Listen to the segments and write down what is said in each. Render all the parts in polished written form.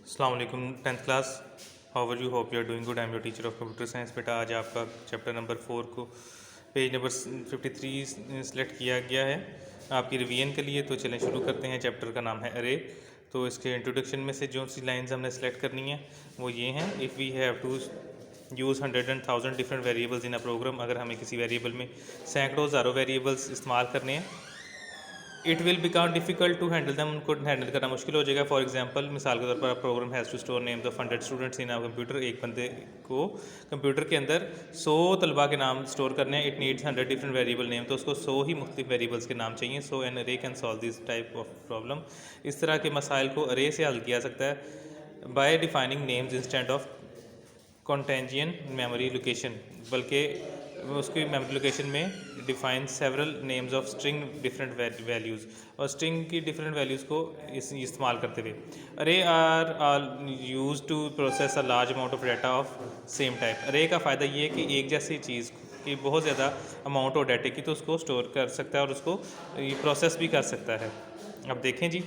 अस्सलाम वालेकुम 10th class. How are you? Hope you are doing good. I am your teacher of computer science. बेटा आज आपका chapter number 4 को page number 53 select किया गया है आपकी रिवीजन के लिए। तो चलें शुरू करते हैं। चैप्टर का नाम है अरे। तो इसके इंट्रोडक्शन में से जो सी लाइंस हमने सेलेक्ट करनी है वो ये हैं। If we have to use 100 and 1000 different variables in a program, अगर हमें किसी वेरिएबल में सैकड़ों हज़ारों वेरिएबल्स इस्तेमाल करने हैं, it will become difficult to handle them, उनको हैंडल करना मुश्किल हो जाएगा। फॉर एग्जांपल, मिसाल के तौर पर program has to store names of 100 students in a computer. एक बंदे को कंप्यूटर के अंदर 100 तलबा के नाम स्टोर करने हैं। It needs 100 different variable name, तो उसको 100 ही मुख्तलिफ वेरिएबल्स के नाम चाहिए। सो एन अरे can solve this type of problem. इस तरह के मसाइल को अरे से हल किया सकता है by defining names instant of contiguous memory location, बल्कि उसकी मेमोरी लोकेशन में define several names of string different values, और स्ट्रिंग की डिफरेंट वैल्यूज़ को इस्तेमाल करते हुए array are use to process a large amount of data of same type. Array का फ़ायदा ये है कि एक जैसी चीज़ की बहुत ज़्यादा अमाउंट ऑफ डाटे की तो उसको स्टोर कर सकता है और उसको प्रोसेस भी कर सकता है। अब देखें जी,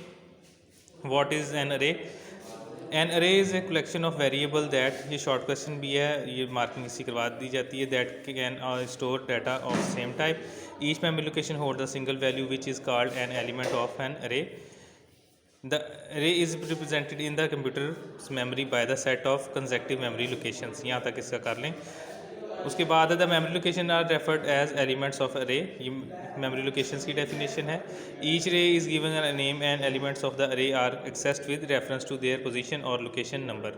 what is an array? An array is a collection of variable that, ये शॉर्ट क्वेश्चन भी है, ये मार्किंग इसी करवा दी जाती है। That can store data of same type. Each memory location hold the single value which is called an element of an array. The array is represented in the computer memory by the set of consecutive memory locations. यहाँ तक इसका कर लें। उसके बाद the memory location are referred as elements of array. ये memory locations की definition है। Each array is given a name and elements of the array are accessed with reference to their position और location number.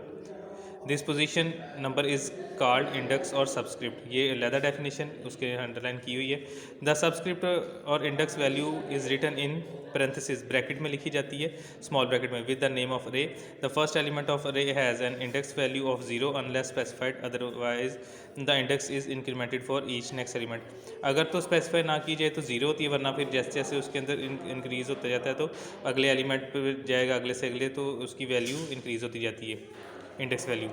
This position number is called index और subscript. ये अलहदा definition उसके underline की हुई है। द सबस्क्रिप्ट और index value is written in parenthesis, bracket में लिखी जाती है, स्मॉल ब्रैकेट में, विद द नेम ऑफ अरे। द फर्स्ट एलिमेंट ऑफ अरे has an index value of 0 unless specified otherwise the index is incremented for each next element. अगर तो specify ना की जाए तो 0 होती है, वरना फिर जैसे जैसे उसके अंदर इंक्रीज़ होता जाता है तो अगले एलिमेंट पर जाएगा, अगले से अगले, तो उसकी वैल्यू इंक्रीज़ होती जाती है, इंडेक्स वैल्यू।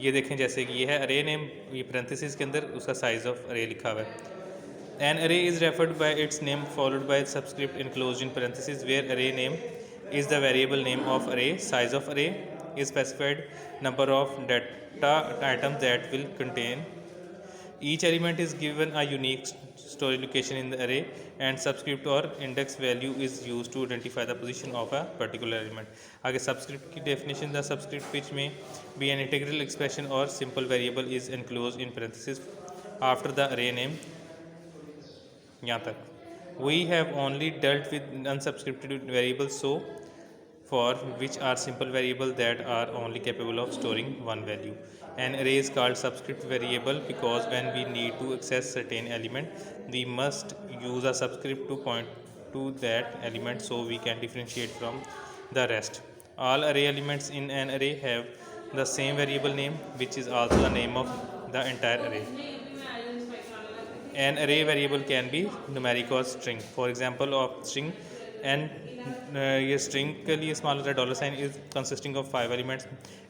ये देखें, जैसे कि ये है अरे नेम, ये पैरेंथेसिस के अंदर उसका साइज़ ऑफ अरे लिखा हुआ है। An array is referred by its name followed by subscript enclosed in parentheses, where array name is the variable name of array. Size of array is specified number of data items that will contain. Each element is given a unique storage location in the array, and subscript or index value is used to identify the position of a particular element. आगे subscript की definition, the subscript which may be an integral expression or simple variable is enclosed in parentheses after the array name. यहाँ तक we have only dealt with unsubscripted variables, so for which are simple variables that are only capable of storing one value. An array is called subscript variable because when we need to access certain element, we must use a subscript to point to that element so we can differentiate from the rest. All array elements in an array have the same variable name, which is also the name of the entire array. An array variable can be numeric or string. For example of string, and ये string के लिए इस्तेमाल होता है dollar sign is consisting of 5 elements,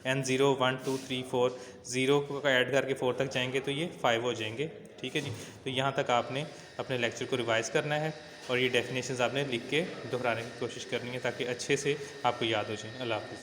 N 0 1 2 3 4, 0 को add करके 4 तक जाएंगे तो ये 5 हो जाएंगे। ठीक है जी। तो यहाँ तक आपने अपने लेक्चर को रिवाइज़ करना है और ये डेफिनेशंस आपने लिख के दोहराने की कोशिश करनी है ताकि अच्छे से आपको याद हो जाए। अल्लाह हाफ़िज़।